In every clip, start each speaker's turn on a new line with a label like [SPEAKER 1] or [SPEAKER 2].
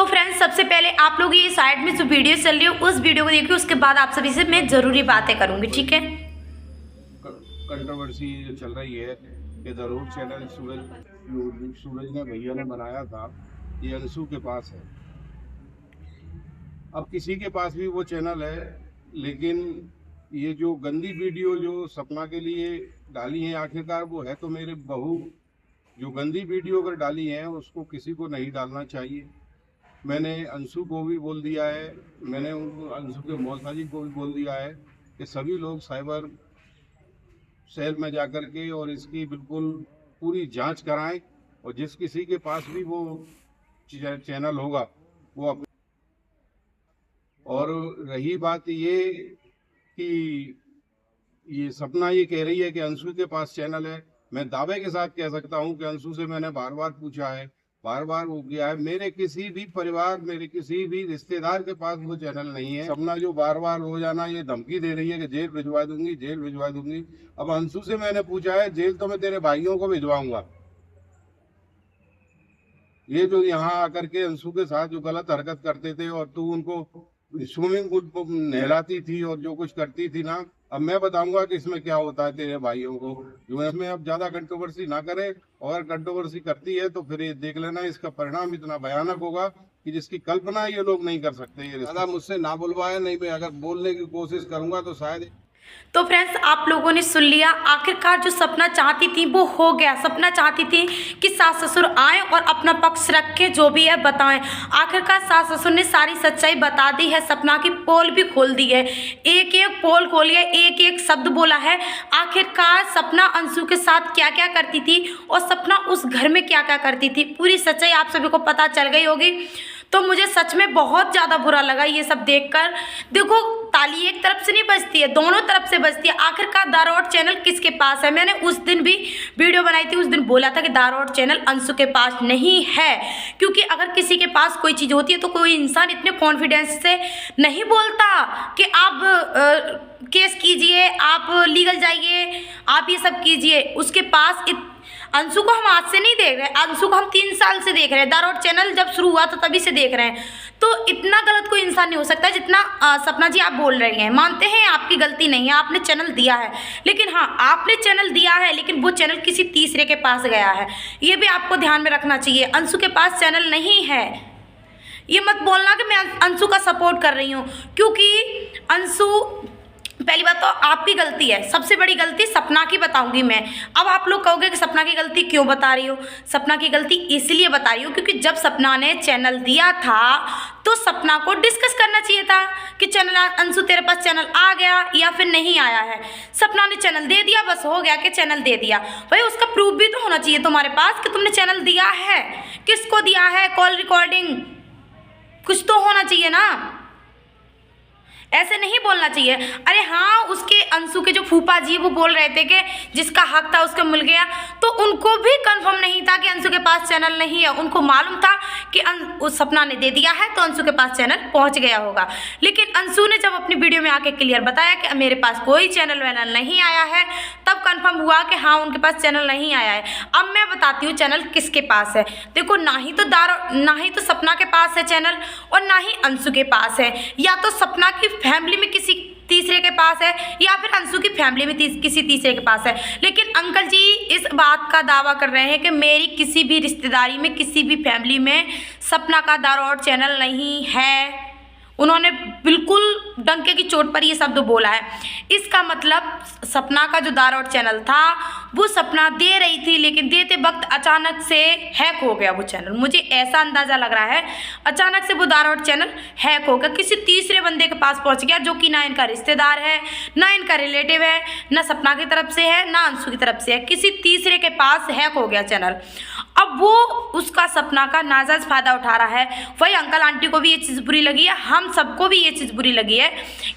[SPEAKER 1] तो फ्रेंड्स, सबसे पहले आप लोग ये साइड में जो वीडियो चल रही है उस वीडियो को देखिए, उसके बाद आप सभी से मैं ज़रूरी बातें करूँगी, ठीक है।
[SPEAKER 2] कंट्रोवर्सी जो चल रही है ये ज़रूर चैनल सूरज ने भैया ने बनाया था, ये अंशु के पास है। अब किसी के पास भी वो चैनल है, लेकिन ये जो गंदी वीडियो जो सपना के लिए डाली है, आखिरकार वो है तो मेरे बहू। जो गंदी वीडियो अगर डाली है उसको किसी को नहीं डालना चाहिए। मैंने अंशु को भी बोल दिया है, मैंने अंशु के मौसा जी को भी बोल दिया है कि सभी लोग साइबर सेल में जाकर के और इसकी बिल्कुल पूरी जांच कराएं, और जिस किसी के पास भी वो चैनल होगा वो अपने। और रही बात ये कि ये सपना ये कह रही है कि अंशु के पास चैनल है, मैं दावे के साथ कह सकता हूं कि अंशु से मैंने बार बार पूछा है, बार बार वो गया है, मेरे किसी भी परिवार, मेरे किसी भी रिश्तेदार के पास वो चैनल नहीं है। सपना जो बार बार रोजाना ये धमकी दे रही है कि जेल भिजवा दूंगी, जेल भिजवा दूंगी। अब अंशु से मैंने पूछा है, जेल तो मैं तेरे भाइयों को भिजवाऊंगा। ये जो यहाँ आकर के अंशु के साथ जो गलत हरकत करते थे और तू उनको स्विमिंग पूल पर नहलाती थी और जो कुछ करती थी ना, अब मैं बताऊंगा कि इसमें क्या होता है तेरे भाइयों को। जो इसमें अब ज्यादा कंट्रोवर्सी ना करे, और कंट्रोवर्सी करती है तो फिर ये देख लेना, इसका परिणाम इतना भयानक होगा कि जिसकी कल्पना ये लोग नहीं कर सकते। ये ज्यादा मुझसे ना बुलवाए, नहीं मैं अगर बोलने की कोशिश करूंगा तो शायद।
[SPEAKER 1] तो फ्रेंड्स, आप लोगों ने सुन लिया, आखिरकार जो सपना चाहती थी वो हो गया। सपना चाहती थी कि सास ससुर आए और अपना पक्ष रख के जो भी है बताएं। आखिरकार सास ससुर ने सारी सच्चाई बता दी है, सपना की पोल भी खोल दी है, एक एक पोल खोली है, एक एक शब्द बोला है। आखिरकार सपना अंशु के साथ क्या क्या करती थी और सपना उस घर में क्या क्या करती थी, पूरी सच्चाई आप सभी को पता चल गई होगी। तो मुझे सच में बहुत ज़्यादा बुरा लगा ये सब देखकर। देखो, ताली एक तरफ से नहीं बजती है, दोनों तरफ से बजती है। आखिरकार दारोट चैनल किसके पास है? मैंने उस दिन भी वीडियो बनाई थी, उस दिन बोला था कि दारोट चैनल अंशु के पास नहीं है, क्योंकि अगर किसी के पास कोई चीज़ होती है तो कोई इंसान इतने कॉन्फिडेंस से नहीं बोलता कि आप केस कीजिए, आप लीगल जाइए, आप ये सब कीजिए। उसके पास अंशु को हम आज से नहीं देख रहे हैं, अंशु को हम 3 साल से देख रहे हैं। दारोट चैनल जब शुरू हुआ था तभी से देख रहे हैं। तो इतना गलत कोई इंसान नहीं हो सकता जितना सपना जी आप बोल रही हैं। मानते हैं आपकी गलती नहीं है, आपने चैनल दिया है, लेकिन हाँ, आपने चैनल दिया है लेकिन वो चैनल किसी तीसरे के पास गया है, ये भी आपको ध्यान में रखना चाहिए। अंशु के पास चैनल नहीं है। ये मत बोलना कि मैं अंशु का सपोर्ट कर रही हूँ, क्योंकि अंशु, पहली बात तो आपकी गलती है, सबसे बड़ी गलती सपना की बताऊंगी मैं। अब आप लोग कहोगे कि सपना की गलती क्यों बता रही हो? सपना की गलती इसलिए बता रही हूँ क्योंकि जब सपना ने चैनल दिया था तो सपना को डिस्कस करना चाहिए था कि चैनल अंशु तेरे पास चैनल आ गया या फिर नहीं आया है। सपना ने चैनल दे दिया, बस हो गया कि चैनल दे दिया। भाई उसका प्रूफ भी तो होना चाहिए तुम्हारे पास कि तुमने चैनल दिया है, किसको दिया है, कॉल रिकॉर्डिंग कुछ तो होना चाहिए ना, ऐसे नहीं बोलना चाहिए। अरे हाँ, उसके अंशु के जो फूफा जी वो बोल रहे थे कि जिसका हक था उसका मिल गया, तो उनको भी कंफर्म नहीं था कि अंशु के पास चैनल नहीं है। उनको मालूम था कि उस सपना ने दे दिया है तो अंशु के पास चैनल पहुंच गया होगा। लेकिन अंशु ने जब अपनी वीडियो में आके क्लियर बताया कि मेरे पास कोई चैनल वैनल नहीं आया है, तब कंफर्म हुआ कि हाँ उनके पास चैनल नहीं आया है। अब मैं बताती हूँ चैनल किसके पास है। देखो, ना ही तो सपना के पास है चैनल और ना ही अंशु के पास है। या तो सपना की फैमिली में किसी तीसरे के पास है या फिर अंशु की फैमिली में किसी तीसरे के पास है। लेकिन अंकल जी इस बात का दावा कर रहे हैं कि मेरी किसी भी रिश्तेदारी में, किसी भी फैमिली में सपना का दारोट चैनल नहीं है। उन्होंने बिल्कुल डंके की चोट पर ये शब्द बोला है। इसका मतलब सपना का जो दारोट चैनल था वो सपना दे रही थी, लेकिन देते वक्त अचानक से हैक हो गया वो चैनल। मुझे ऐसा अंदाज़ा लग रहा है अचानक से वो दारोट चैनल हैक हो गया, किसी तीसरे बंदे के पास पहुंच गया, जो कि ना इनका रिश्तेदार है, ना इनका रिलेटिव है, ना सपना की तरफ से है, ना अंशु की तरफ से है, किसी तीसरे के पास हैक हो गया चैनल। अब वो उसका सपना का नाजायज़ फ़ायदा उठा रहा है। वही अंकल आंटी को भी ये चीज़ बुरी लगी है, हम सबको भी ये चीज़ बुरी लगी है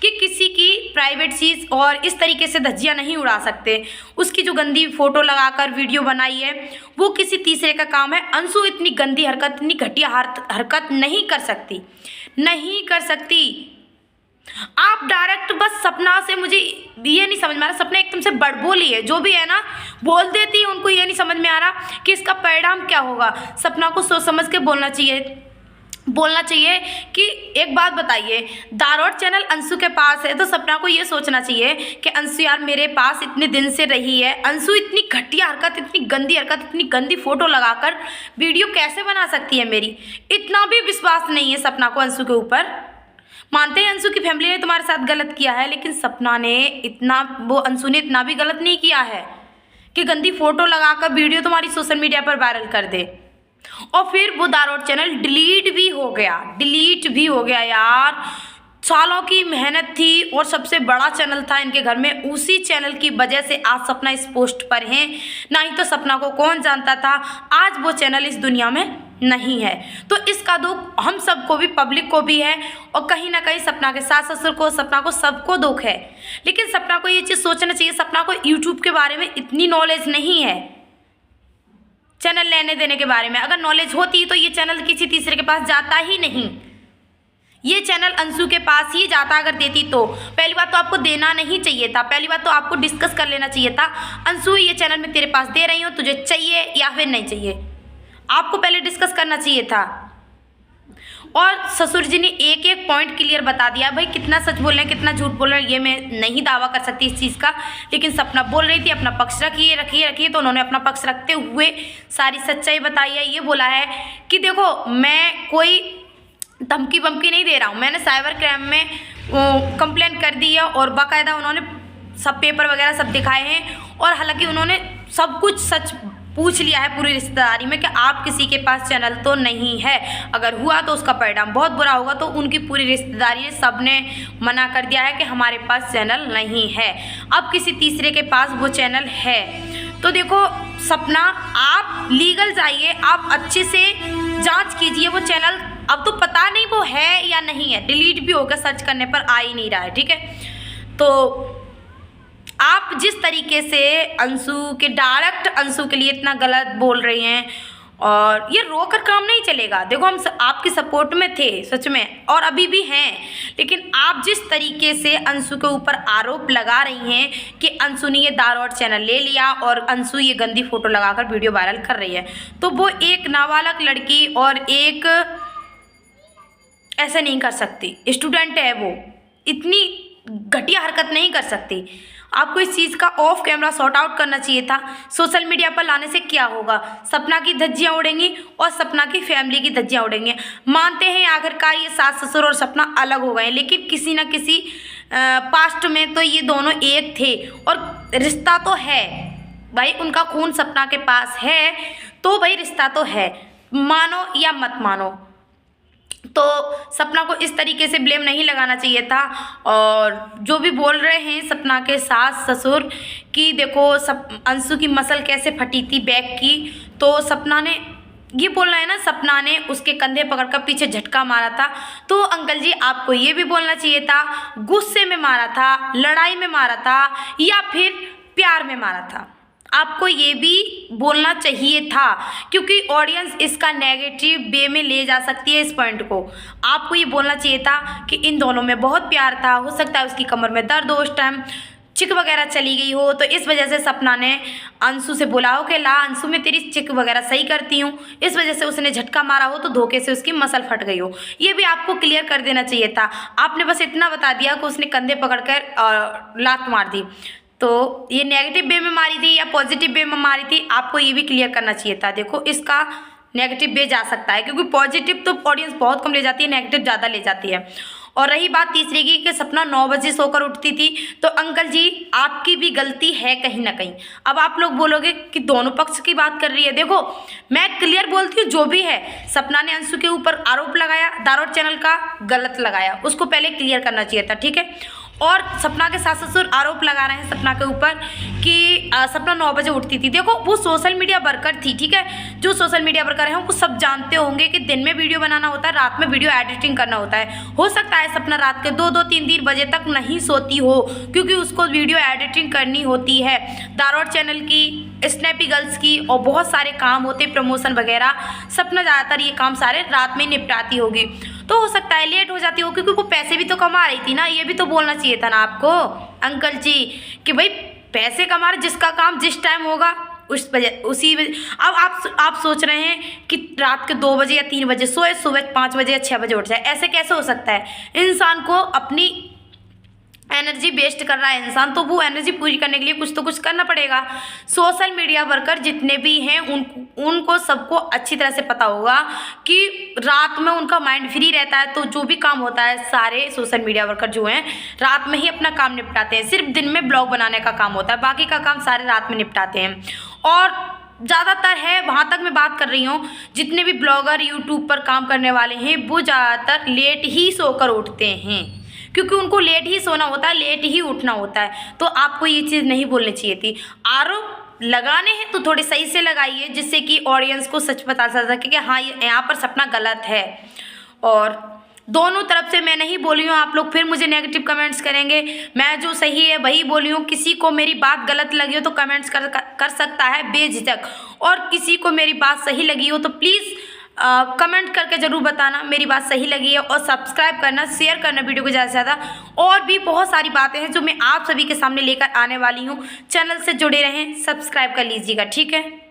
[SPEAKER 1] कि किसी की प्राइवेट चीज़ और इस तरीके से धज्जियाँ नहीं उड़ा सकते। उसकी जो गंदी फ़ोटो लगाकर वीडियो बनाई है वो किसी तीसरे का काम है। अंशु इतनी गंदी हरकत, इतनी घटिया हरकत नहीं कर सकती, नहीं कर सकती। आप डायरेक्ट बस सपना से, मुझे ये नहीं समझ में आ रहा, सपना एकदम से बड़बोली है, जो भी है ना बोल देती है, उनको ये नहीं समझ में आ रहा कि इसका परिणाम क्या होगा। सपना को सोच समझ के बोलना चाहिए। बोलना चाहिए कि एक बात बताइए, दारोट चैनल अंशु के पास है तो सपना को ये सोचना चाहिए कि अंशु यार मेरे पास इतने दिन से रही है, अंशु इतनी घटिया हरकत, इतनी गंदी हरकत, इतनी गंदी फोटो लगाकर वीडियो कैसे बना सकती है मेरी। इतना भी विश्वास नहीं है सपना को अंशु के ऊपर। मानते हैं अंशु की फैमिली ने तुम्हारे साथ गलत किया है, लेकिन सपना ने अंशु ने इतना भी गलत नहीं किया है कि गंदी फोटो लगाकर वीडियो तुम्हारी सोशल मीडिया पर वायरल कर दे। और फिर वो दारोट चैनल डिलीट भी हो गया यार। सालों की मेहनत थी और सबसे बड़ा चैनल था इनके घर में, उसी चैनल की वजह से आज सपना इस पोस्ट पर है। नहीं तो सपना को कौन जानता था, आज वो चैनल इस दुनिया में नहीं है। तो इसका दुख हम सबको भी, पब्लिक को भी है, और कहीं ना कहीं सपना के सास ससुर को, सपना को, सबको दुख है। लेकिन सपना को ये चीज़ सोचना चाहिए, सपना को यूट्यूब के बारे में इतनी नॉलेज नहीं है, चैनल लेने देने के बारे में। अगर नॉलेज होती तो ये चैनल किसी तीसरे के पास जाता ही नहीं, ये चैनल अंशु के पास ही जाता। अगर देती तो पहली बात तो आपको देना नहीं चाहिए था, पहली बात तो आपको डिस्कस कर लेना चाहिए था, अंशु ये चैनल मैं तेरे पास दे रही हूँ, तुझे चाहिए या फिर नहीं चाहिए, आपको पहले डिस्कस करना चाहिए था। और ससुर जी ने एक एक पॉइंट क्लियर बता दिया। भाई कितना सच बोल रहे हैं कितना झूठ बोल रहे हैं ये मैं नहीं दावा कर सकती इस चीज़ का, लेकिन सपना बोल रही थी अपना पक्ष रखिए, तो उन्होंने अपना पक्ष रखते हुए सारी सच्चाई बताई है। ये बोला है कि देखो मैं कोई धमकी बमकी नहीं दे रहा हूँ, मैंने साइबर क्राइम में कंप्लेंट कर दी है और बाकायदा उन्होंने सब पेपर वगैरह सब दिखाए हैं, और हालांकि उन्होंने सब कुछ सच पूछ लिया है पूरी रिश्तेदारी में कि आप किसी के पास चैनल तो नहीं है, अगर हुआ तो उसका परिणाम बहुत बुरा होगा। तो उनकी पूरी रिश्तेदारी ने सबने मना कर दिया है कि हमारे पास चैनल नहीं है, अब किसी तीसरे के पास वो चैनल है। तो देखो सपना, आप लीगल जाइए, आप अच्छे से जांच कीजिए वो चैनल, अब तो पता नहीं वो है या नहीं है, डिलीट भी हो गया, सर्च करने पर आ ही नहीं रहा है, ठीक है। तो आप जिस तरीके से अंशु के डायरेक्ट अंशु के लिए इतना गलत बोल रही हैं, और ये रोकर काम नहीं चलेगा। देखो हम आपकी सपोर्ट में थे सच में, और अभी भी हैं, लेकिन आप जिस तरीके से अंशु के ऊपर आरोप लगा रही हैं कि अंशु ने ये दारोट चैनल ले लिया और अंशु ये गंदी फोटो लगाकर वीडियो वायरल कर रही है, तो वो एक नाबालग लड़की और एक ऐसा नहीं कर सकती, स्टूडेंट है वो, इतनी घटिया हरकत नहीं कर सकती। आपको इस चीज़ का ऑफ कैमरा सॉर्ट आउट करना चाहिए था। सोशल मीडिया पर लाने से क्या होगा, सपना की धज्जियाँ उड़ेंगी और सपना की फैमिली की धज्जियाँ उड़ेंगी। मानते हैं आखिरकार ये सास ससुर और सपना अलग हो गए, लेकिन किसी न किसी पास्ट में तो ये दोनों एक थे, और रिश्ता तो है भाई, उनका खून सपना के पास है, तो भाई रिश्ता तो है, मानो या मत मानो। तो सपना को इस तरीके से ब्लेम नहीं लगाना चाहिए था। और जो भी बोल रहे हैं सपना के सास ससुर कि देखो अंशु की मसल कैसे फटी थी बैक की, तो सपना ने ये बोलना है ना, सपना ने उसके कंधे पकड़कर पीछे झटका मारा था, तो अंकल जी आपको ये भी बोलना चाहिए था, गुस्से में मारा था, लड़ाई में मारा था, या फिर प्यार में मारा था, आपको ये भी बोलना चाहिए था, क्योंकि ऑडियंस इसका नेगेटिव वे में ले जा सकती है इस पॉइंट को। आपको ये बोलना चाहिए था कि इन दोनों में बहुत प्यार था, हो सकता है उसकी कमर में दर्द हो, उस टाइम चिक वगैरह चली गई हो, तो इस वजह से सपना ने अंशु से बोला हो कि ला अंशु मैं तेरी चिक वगैरह सही करती हूँ, इस वजह से उसने झटका मारा हो, तो धोखे से उसकी मसल फट गई हो। ये भी आपको क्लियर कर देना चाहिए था। आपने बस इतना बता दिया कि उसने कंधे पकड़कर लात मार दी, तो ये नेगेटिव वे में मारी थी या पॉजिटिव वे में मारी थी, आपको ये भी क्लियर करना चाहिए था। देखो इसका नेगेटिव वे जा सकता है, क्योंकि पॉजिटिव तो ऑडियंस बहुत कम ले जाती है, नेगेटिव ज़्यादा ले जाती है। और रही बात तीसरी की कि सपना 9 बजे सोकर उठती थी, तो अंकल जी आपकी भी गलती है कहीं ना कहीं। अब आप लोग बोलोगे कि दोनों पक्ष की बात कर रही है, देखो मैं क्लियर बोलती हूँ, जो भी है सपना ने अंशु के ऊपर आरोप लगाया, दारोट चैनल का गलत लगाया, उसको पहले क्लियर करना चाहिए था, ठीक है। और सपना के सास ससुर आरोप लगा रहे हैं सपना के ऊपर कि सपना 9 बजे उठती थी। देखो वो सोशल मीडिया वर्कर थी, ठीक है, जो सोशल मीडिया वर्कर हैं वो सब जानते होंगे कि दिन में वीडियो बनाना होता है, रात में वीडियो एडिटिंग करना होता है। हो सकता है सपना रात के 2-2, 3-3 बजे तक नहीं सोती हो, क्योंकि उसको वीडियो एडिटिंग करनी होती है, दारोट चैनल की, स्नैपी गर्ल्स की, और बहुत सारे काम होते प्रमोशन वगैरह। सपना ज़्यादातर ये काम सारे रात में निपटाती होगी, तो हो सकता है लेट हो जाती हो, क्योंकि वो पैसे भी तो कमा रही थी ना। ये भी तो बोलना चाहिए था ना आपको अंकल जी कि भाई पैसे कमा रहे, जिसका काम जिस टाइम होगा अब आप सोच रहे हैं कि रात के 2 बजे या 3 बजे सोए, सुबह 5 बजे या 6 बजे उठ जाए, ऐसे कैसे हो सकता है? इंसान को अपनी एनर्जी वेस्ट कर रहा है इंसान, तो वो एनर्जी पूरी करने के लिए कुछ तो कुछ करना पड़ेगा। सोशल मीडिया वर्कर जितने भी हैं उनको सबको अच्छी तरह से पता होगा कि रात में उनका माइंड फ्री रहता है, तो जो भी काम होता है सारे सोशल मीडिया वर्कर जो हैं रात में ही अपना काम निपटाते हैं। सिर्फ दिन में ब्लॉग बनाने का काम होता है, बाकी का काम सारे रात में निपटाते हैं। और ज़्यादातर है, वहाँ तक मैं बात कर रही हूँ, जितने भी ब्लॉगर यूट्यूब पर काम करने वाले हैं वो ज़्यादातर लेट ही सोकर उठते हैं, क्योंकि उनको लेट ही सोना होता है, लेट ही उठना होता है। तो आपको ये चीज़ नहीं बोलनी चाहिए थी। आरोप लगाने हैं तो थोड़े सही से लगाइए, जिससे कि ऑडियंस को सच पता चल सके कि हाँ यहाँ पर सपना गलत है। और दोनों तरफ से मैं नहीं बोली हूँ, आप लोग फिर मुझे नेगेटिव कमेंट्स करेंगे। मैं जो सही है वही बोली हूँ। किसी को मेरी बात गलत लगी हो तो कमेंट्स कर सकता है बेझिझक, और किसी को मेरी बात सही लगी हो तो प्लीज़ कमेंट करके ज़रूर बताना मेरी बात सही लगी है। और सब्सक्राइब करना, शेयर करना वीडियो को ज़्यादा से ज़्यादा। और भी बहुत सारी बातें हैं जो मैं आप सभी के सामने लेकर आने वाली हूँ। चैनल से जुड़े रहें, सब्सक्राइब कर लीजिएगा, ठीक है।